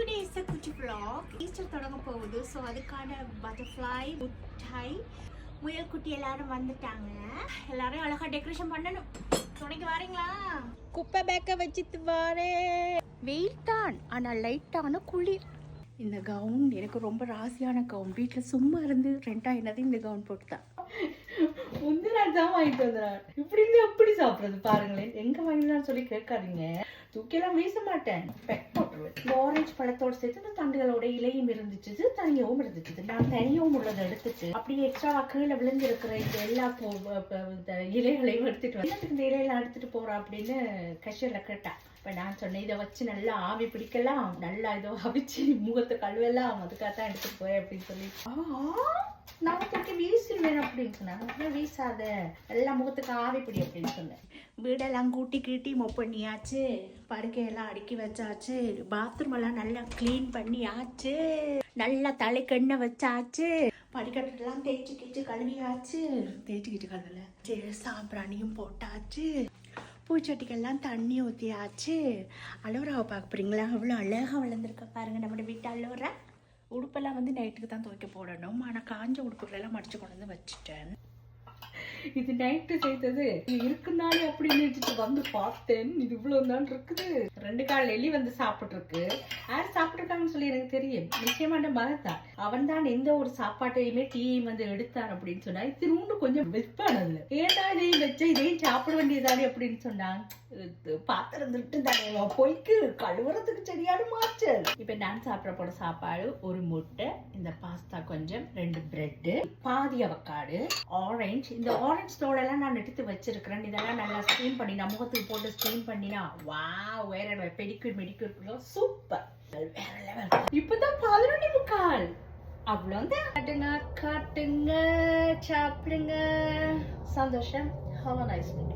Today is a குட்டி vlog. Easter தொடங்க போகுது. ஸோ அதுக்கான பட்டர்ஃப்ளை முட்டாய் முயல் குட்டி எல்லாரும் வந்துட்டாங்க. எல்லாரும் அழகா டெக்கரேஷன் பண்ணணும். துணைக்கு வரீங்களா? குப்பை பேக்கை வச்சுட்டு வரேன். வெயில் தான், ஆனால் லைட்டான குளிர். இந்த கவுன் எனக்கு ரொம்ப ராசியான கவுன். வீட்டில் சும்மா இருந்து ரெண்டா என்னது இந்த கவுன் போட்டுதான். முந்தின நாள் தான் வாங்கிட்டு வந்துடுறேன். இப்படி இருந்து எப்படி சாப்பிடுறது பாருங்களேன். எங்க வாங்கினான்னு சொல்லி கேட்காதீங்க. தூக்கியெல்லாம் வீச மாட்டேன், பெக் போட்டுருவேன். இந்த ஆரஞ்சு பழத்தோடு சேர்த்து இந்த தண்டுகளோட இலையும் இருந்துச்சு, தனியாவும் இருந்துச்சு. நான் தனியாவும் உள்ளதை எடுத்துட்டு அப்படியே எக்ஸ்ட்ரா கீழே விழுந்து இருக்கிற இந்த எல்லா இலைகளையும் எடுத்துட்டு வந்து இந்த இலையெல்லாம் எடுத்துட்டு போறேன் அப்படின்னு கஷியர்ல கேட்டேன். இப்ப நான் சொன்னேன், இதை வச்சு நல்லா ஆவி பிடிக்கலாம், நல்லா இதோ அவிச்சு முகத்தை கழுவெல்லாம், அதுக்காகத்தான் எடுத்துட்டு போய் அப்படின்னு சொல்லி நான் தூக்கி வீசிடுவேன் அப்படின்னு சொன்னாங்க. வீசாத, எல்லா முகத்துக்கு ஆவி பிடி அப்படின்னு சொன்னேன். வீடெல்லாம் கூட்டி கீட்டி மொப் பண்ணியாச்சு, படுக்கையெல்லாம் அடுக்கி வச்சாச்சு, பாத்ரூம் எல்லாம் நல்லா கிளீன் பண்ணியாச்சு, நல்லா தலைக்கெண்ணெய் வச்சாச்சு, படிக்கட்டுலாம் தேய்ச்சி கீச்சு கழுவியாச்சு. தேய்ச்சி கீச்சு கழுவல, சரி சாம்பிராணியும் போட்டாச்சு, பூச்சட்டிக்கெல்லாம் தண்ணி ஊற்றியாச்சு. அலோராவை பார்க்க போறீங்களா? அவ்வளோ அழகாக வளர்ந்துருக்க பாருங்க நம்மளோட வீட்டு அலோரா. உடுப்பெல்லாம் வந்து நைட்டுக்கு தான் துவைக்க போடணும். ஆனால் காஞ்ச உடுப்புகளெல்லாம் மடிச்சு கொண்டு வந்து வச்சுட்டேன். இது நைட்டு செய்தது இருக்குனாலே அப்படின்னு நினைச்சிட்டு வந்து பார்த்தேன். இது இவ்வளவு தான் இருக்குது. 2 கால் எலி வந்து சாப்பிட்டு இருக்கு. யார் சாப்பிட்டுருக்காங்கன்னு சொல்லி எனக்கு தெரியும். நிச்சயமான மகன் தான். அவன் தான் எந்த ஒரு சாப்பாட்டையுமே டீயும் வந்து எடுத்தான் அப்படின்னு சொன்னா, திரும்ப கொஞ்சம் வெப்பானதுல ஏன்னா இதையும் வச்ச இதையும் சாப்பிட வேண்டியதானே அப்படின்னு சொன்னான். பாத்திரம் திட்டு தானே போய்க்கு கழுவுறதுக்கு சரியான மாற்றல். இப்ப நான் சாப்பிட போற சாப்பாடு ஒரு முட்டை, இந்த பாஸ்தா கொஞ்சம், 2 பிரெட், பாதி அவக்காடு, ஆரஞ்சு. இந்த ஆரஞ்சு தோலெல்லாம் நான் எடுத்து வச்சிருக்கிறேன். இதெல்லாம் நல்லா ஸ்டீம் பண்ணி முகத்துக்கு போட்டு ஸ்டீம் பண்ணினா வா வேற பெடிக்யூர் மெடிக்யூர் சூப்பர், வேற லெவல். இப்பதான் 11:45. அவ்வளோதான். காட்டுங்க காட்டுங்க, சாப்பிடுங்க. சந்தோஷம். Have a nice day.